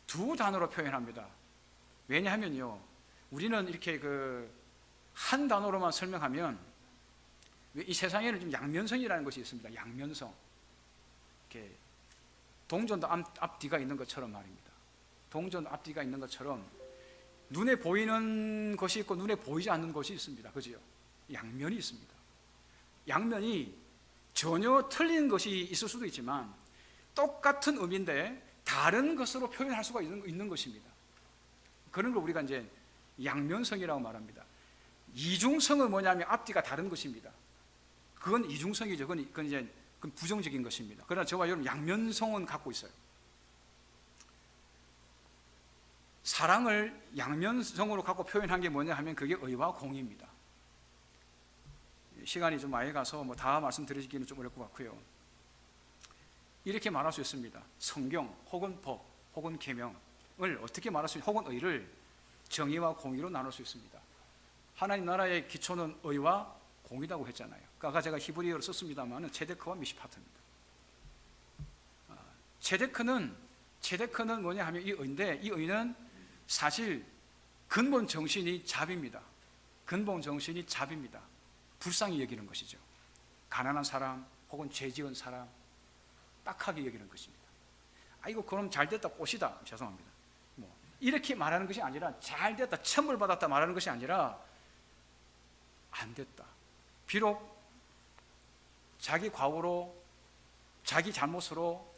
Speaker 1: 두 단어로 표현합니다. 왜냐하면요, 우리는 이렇게 한 단어로만 설명하면, 이 세상에는 좀 양면성이라는 것이 있습니다. 양면성. 이렇게 동전도 앞뒤가 있는 것처럼 말입니다. 동전 앞뒤가 있는 것처럼 눈에 보이는 것이 있고 눈에 보이지 않는 것이 있습니다. 그죠? 양면이 있습니다. 양면이 전혀 틀린 것이 있을 수도 있지만 똑같은 의미인데 다른 것으로 표현할 수가 있는 것입니다. 그런 걸 우리가 이제 양면성이라고 말합니다. 이중성은 뭐냐면 앞뒤가 다른 것입니다. 그건 이중성이죠. 그건 이제 부정적인 것입니다. 그러나 저와 여러분 양면성은 갖고 있어요. 사랑을 양면성으로 갖고 표현한 게 뭐냐 하면 그게 의와 공의입니다. 시간이 좀 많이 가서 다 말씀드리기는 좀 어려울 것 같고요. 이렇게 말할 수 있습니다. 성경 혹은 법 혹은 계명을 어떻게 말할 수 있습니까? 혹은 의를 정의와 공의로 나눌 수 있습니다. 하나님 나라의 기초는 의와 공의라고 했잖아요. 아까 제가 히브리어로 썼습니다만 체데크와 미시파트입니다. 체데크는 뭐냐 하면 이 의인데, 이 의는 사실 근본 정신이 자비입니다. 근본 정신이 자비입니다. 불쌍히 여기는 것이죠. 가난한 사람 혹은 죄 지은 사람 딱하게 여기는 것입니다. 이거 그럼 잘됐다 꽃이다, 죄송합니다, 이렇게 말하는 것이 아니라, 잘됐다 천벌 받았다 말하는 것이 아니라 안 됐다, 비록 자기 과오로 자기 잘못으로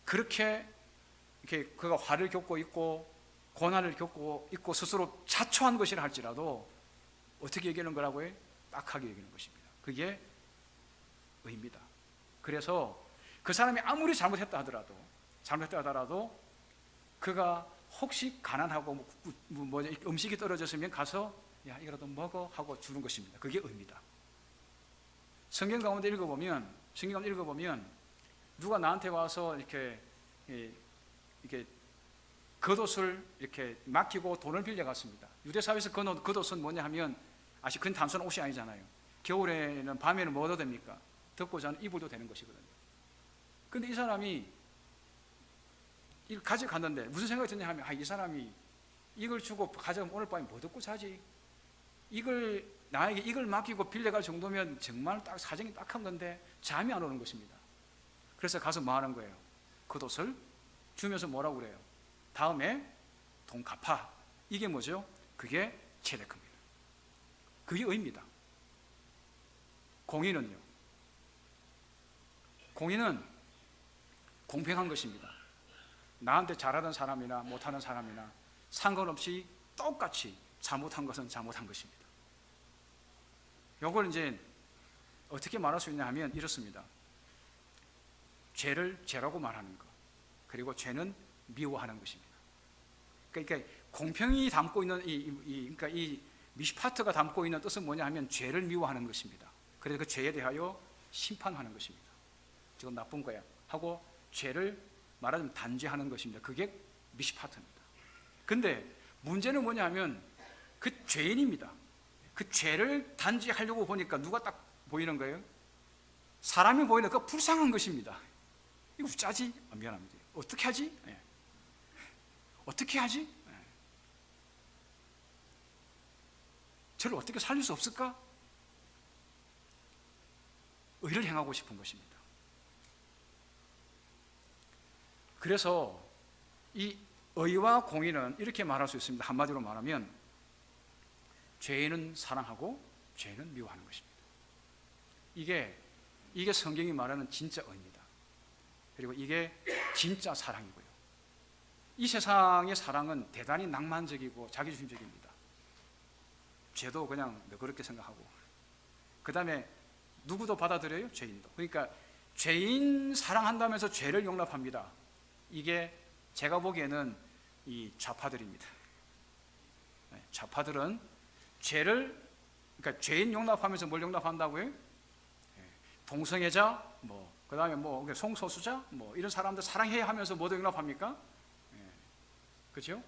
Speaker 1: 그렇게 이렇게 그가 화를 겪고 있고 고난을 겪고 있고 스스로 자초한 것이라 할지라도 어떻게 여기는 거라고요? 딱하게 여기는 것입니다. 그게 의입니다. 그래서 그 사람이 아무리 잘못했다 하더라도 그가 혹시 가난하고 음식이 떨어졌으면 가서 야 이거라도 먹어 하고 주는 것입니다. 그게 의입니다. 성경 가운데 읽어보면 누가 나한테 와서 이렇게 겉옷을 이렇게 맡기고 돈을 빌려갔습니다. 유대 사회에서 겉옷은 뭐냐 하면 그건 단순한 옷이 아니잖아요. 겨울에는 밤에는 뭐 얻어야 됩니까? 덮고 자는 이불도 되는 것이거든요. 근데 이 사람이 이걸 가져갔는데 무슨 생각이 드냐 하면 이 사람이 이걸 주고 가져가면 오늘 밤에 뭐 덮고 자지? 나에게 이걸 맡기고 빌려갈 정도면 정말 딱 사정이 딱한 건데 잠이 안 오는 것입니다. 그래서 가서 뭐 하는 거예요? 겉옷을 주면서 뭐라고 그래요? 다음에 돈 갚아. 이게 뭐죠? 그게 체데크입니다. 그게 의입니다. 공의는 공평한 것입니다. 나한테 잘하는 사람이나 못하는 사람이나 상관없이 똑같이 잘못한 것은 잘못한 것입니다. 이걸 이제 어떻게 말할 수 있냐 하면 이렇습니다. 죄를 죄라고 말하는 것, 그리고 죄는 미워하는 것입니다. 그러니까 공평이 담고 있는 그러니까 이 미시파트가 담고 있는 뜻은 뭐냐 하면 죄를 미워하는 것입니다. 그래서 그 죄에 대하여 심판하는 것입니다. 저건 나쁜 거야 하고 죄를 말하자면 단죄하는 것입니다. 그게 미시파트입니다. 근데 문제는 뭐냐 하면 그 죄인입니다. 그 죄를 단죄하려고 보니까 누가 딱 보이는 거예요? 사람이 보이는 그 불쌍한 것입니다. 이거 짜지? 미안합니다. 어떻게 하지? 어떻게 하지? 저를 어떻게 살릴 수 없을까? 의를 행하고 싶은 것입니다. 그래서 이 의와 공의는 이렇게 말할 수 있습니다. 한마디로 말하면 죄인은 사랑하고 죄는 미워하는 것입니다. 이게 성경이 말하는 진짜 의입니다. 그리고 이게 진짜 사랑이고요. 이 세상의 사랑은 대단히 낭만적이고 자기중심적입니다. 죄도 그냥 너그럽게 생각하고, 그 다음에 누구도 받아들여요? 죄인도. 그러니까 죄인 사랑한다면서 죄를 용납합니다. 이게 제가 보기에는 이 좌파들입니다. 좌파들은 그러니까 죄인 용납하면서 뭘 용납한다고요? 동성애자, 그 다음에 성소수자, 이런 사람들 사랑해야 하면서 뭐도 용납합니까? 그죠?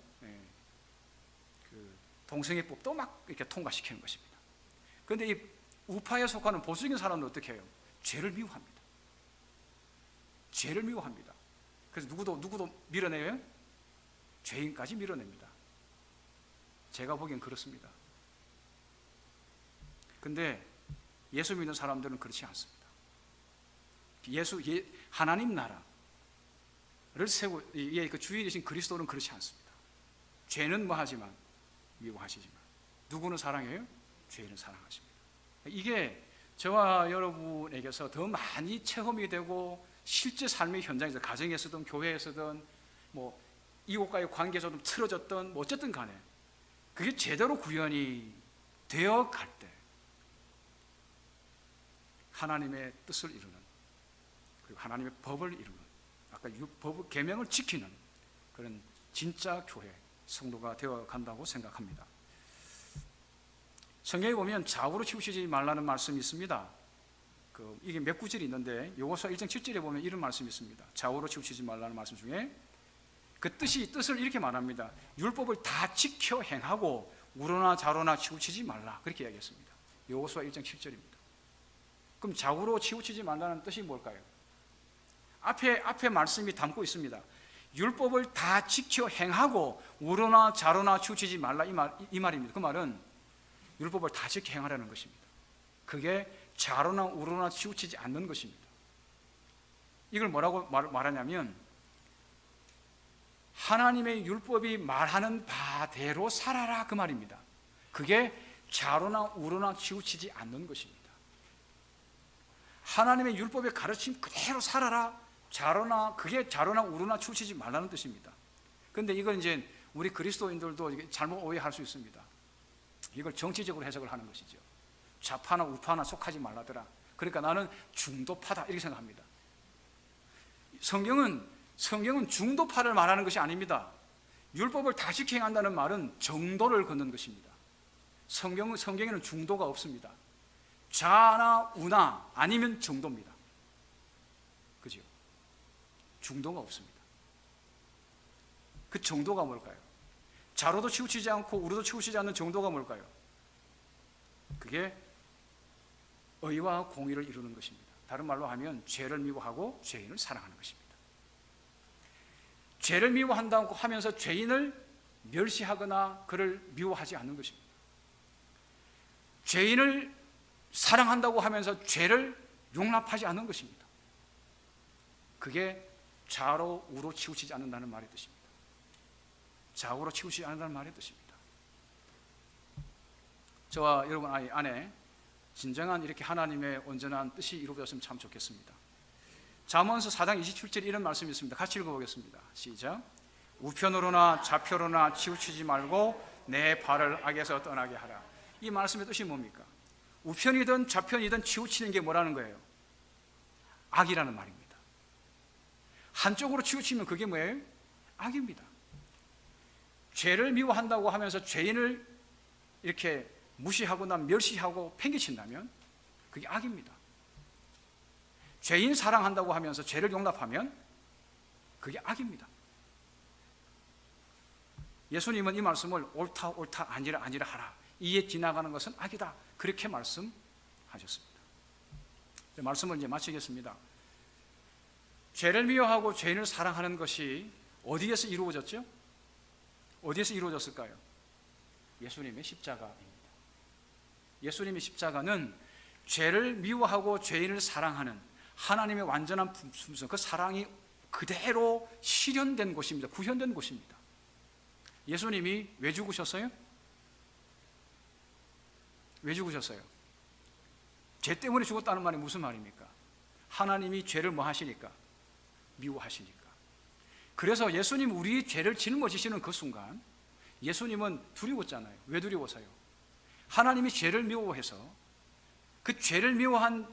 Speaker 1: 그 동성애법도 막 이렇게 통과시키는 것입니다. 그런데 이 우파에 속하는 보수적인 사람은 어떻게 해요? 죄를 미워합니다. 죄를 미워합니다. 그래서 누구도 밀어내요? 죄인까지 밀어냅니다. 제가 보기엔 그렇습니다. 근데 예수 믿는 사람들은 그렇지 않습니다. 하나님 나라를 세우고 그 주인이신 그리스도는 그렇지 않습니다. 죄는 하지만 미워하시지만 누구는 사랑해요? 죄인은 사랑하십니다. 이게 저와 여러분에게서 더 많이 체험이 되고 실제 삶의 현장에서, 가정에서든 교회에서든 이웃과의 관계에서 좀 틀어졌던 어쨌든 간에 그게 제대로 구현이 되어 갈 때 하나님의 뜻을 이루는, 그리고 하나님의 법을 이루는, 아까 법 계명을 지키는 그런 진짜 교회 성도가 되어 간다고 생각합니다. 성경에 보면 좌우로 치우치지 말라는 말씀이 있습니다. 이게 몇 구절이 있는데 여호수아 1장 7절에 보면 이런 말씀이 있습니다. 좌우로 치우치지 말라는 말씀 중에 그 뜻을 이렇게 말합니다. 율법을 다 지켜 행하고 우로나 좌로나 치우치지 말라, 그렇게 이야기했습니다. 여호수아 1장 7절입니다. 그럼 좌우로 치우치지 말라는 뜻이 뭘까요? 앞에 말씀이 담고 있습니다. 율법을 다 지켜 행하고 우로나 좌로나 치우치지 말라, 이 말입니다. 그 말은 율법을 다 지켜 행하라는 것입니다. 그게 좌로나 우로나 치우치지 않는 것입니다. 이걸 뭐라고 말하냐면 하나님의 율법이 말하는 바대로 살아라, 그 말입니다. 그게 좌로나 우로나 치우치지 않는 것입니다. 하나님의 율법의 가르침 그대로 살아라, 그게 좌로나 우로나 치우치지 말라는 뜻입니다. 그런데 이걸 이제 우리 그리스도인들도 잘못 오해할 수 있습니다. 이걸 정치적으로 해석을 하는 것이죠. 좌파나 우파나 속하지 말라더라, 그러니까 나는 중도파다, 이렇게 생각합니다. 성경은 중도파를 말하는 것이 아닙니다. 율법을 다 지켜 행한다는 말은 정도를 걷는 것입니다. 성경에는 중도가 없습니다. 좌나 우나 아니면 정도입니다. 그죠? 중도가 없습니다. 그 정도가 뭘까요? 좌로도 치우치지 않고 우로도 치우치지 않는 정도가 뭘까요? 그게 의와 공의를 이루는 것입니다. 다른 말로 하면 죄를 미워하고 죄인을 사랑하는 것입니다. 죄를 미워한다고 하면서 죄인을 멸시하거나 그를 미워하지 않는 것입니다. 죄인을 사랑한다고 하면서 죄를 용납하지 않는 것입니다. 그게 좌로 우로 치우치지 않는다는 말의 뜻입니다. 좌우로 치우치지 않는다는 말의 뜻입니다. 저와 여러분 안에 진정한 이렇게 하나님의 온전한 뜻이 이루어졌으면 참 좋겠습니다. 잠언서 4장 27절에 이런 말씀이 있습니다. 같이 읽어보겠습니다. 시작. 우편으로나 좌표로나 치우치지 말고 내 발을 악에서 떠나게 하라. 이 말씀의 뜻이 뭡니까? 우편이든 좌편이든 치우치는 게 뭐라는 거예요? 악이라는 말입니다. 한쪽으로 치우치면 그게 뭐예요? 악입니다. 죄를 미워한다고 하면서 죄인을 이렇게 무시하거나 멸시하고 팽개친다면 그게 악입니다. 죄인 사랑한다고 하면서 죄를 용납하면 그게 악입니다. 예수님은 이 말씀을 옳다 아니라 하라, 이에 지나가는 것은 악이다, 그렇게 말씀하셨습니다. 말씀을 이제 마치겠습니다. 죄를 미워하고 죄인을 사랑하는 것이 어디에서 이루어졌죠? 어디에서 이루어졌을까요? 예수님의 십자가입니다. 예수님의 십자가는 죄를 미워하고 죄인을 사랑하는 하나님의 완전한 품성, 그 사랑이 그대로 실현된 곳입니다. 구현된 곳입니다. 예수님이 왜 죽으셨어요? 왜 죽으셨어요? 죄 때문에 죽었다는 말이 무슨 말입니까? 하나님이 죄를 뭐 하시니까? 미워하시니까. 그래서 예수님 우리의 죄를 짊어지시는 그 순간 예수님은 두려웠잖아요. 왜 두려워서요? 하나님이 죄를 미워해서 그 죄를 미워한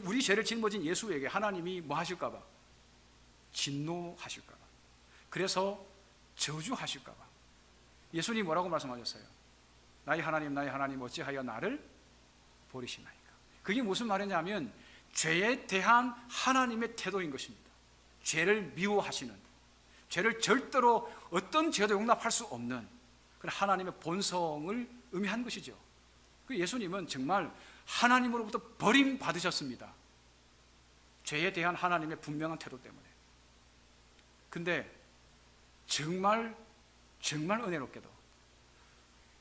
Speaker 1: 우리 죄를 짊어진 예수에게 하나님이 뭐 하실까 봐? 진노하실까 봐. 그래서 저주하실까 봐. 예수님이 뭐라고 말씀하셨어요? 나의 하나님 어찌하여 나를 버리시나이까. 그게 무슨 말이냐면 죄에 대한 하나님의 태도인 것입니다. 죄를 미워하시는, 죄를 절대로 어떤 죄도 용납할 수 없는 그런 하나님의 본성을 의미한 것이죠. 예수님은 정말 하나님으로부터 버림받으셨습니다. 죄에 대한 하나님의 분명한 태도 때문에. 근데 정말 은혜롭게도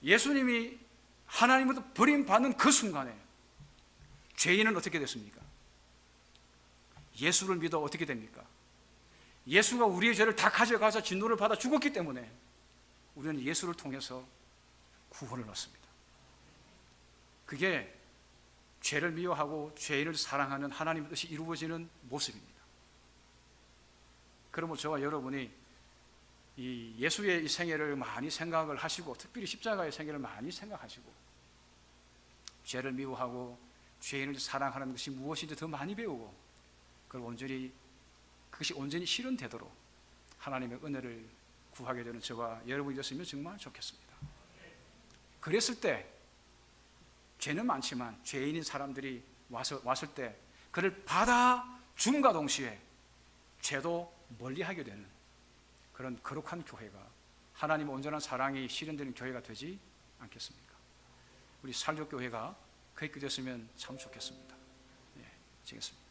Speaker 1: 예수님이 하나님으로부터 버림받는 그 순간에 죄인은 어떻게 됐습니까? 예수를 믿어 어떻게 됩니까? 예수가 우리의 죄를 다 가져가서 진노를 받아 죽었기 때문에 우리는 예수를 통해서 구원을 얻습니다. 그게 죄를 미워하고 죄인을 사랑하는 하나님의 뜻이 이루어지는 모습입니다. 그러므로 저와 여러분이 이 예수의 이 생애를 많이 생각을 하시고, 특별히 십자가의 생애를 많이 생각하시고, 죄를 미워하고 죄인을 사랑하는 것이 무엇인지 더 많이 배우고, 그것이 온전히 실현되도록 하나님의 은혜를 구하게 되는 저와 여러분이 되었으면 정말 좋겠습니다. 그랬을 때 죄는 많지만 죄인인 사람들이 왔을 때 그를 받아줌과 동시에 죄도 멀리하게 되는 그런 거룩한 교회가, 하나님의 온전한 사랑이 실현되는 교회가 되지 않겠습니까? 우리 살육교회가 그렇게 됐으면 참 좋겠습니다. 예, 지겠습니다.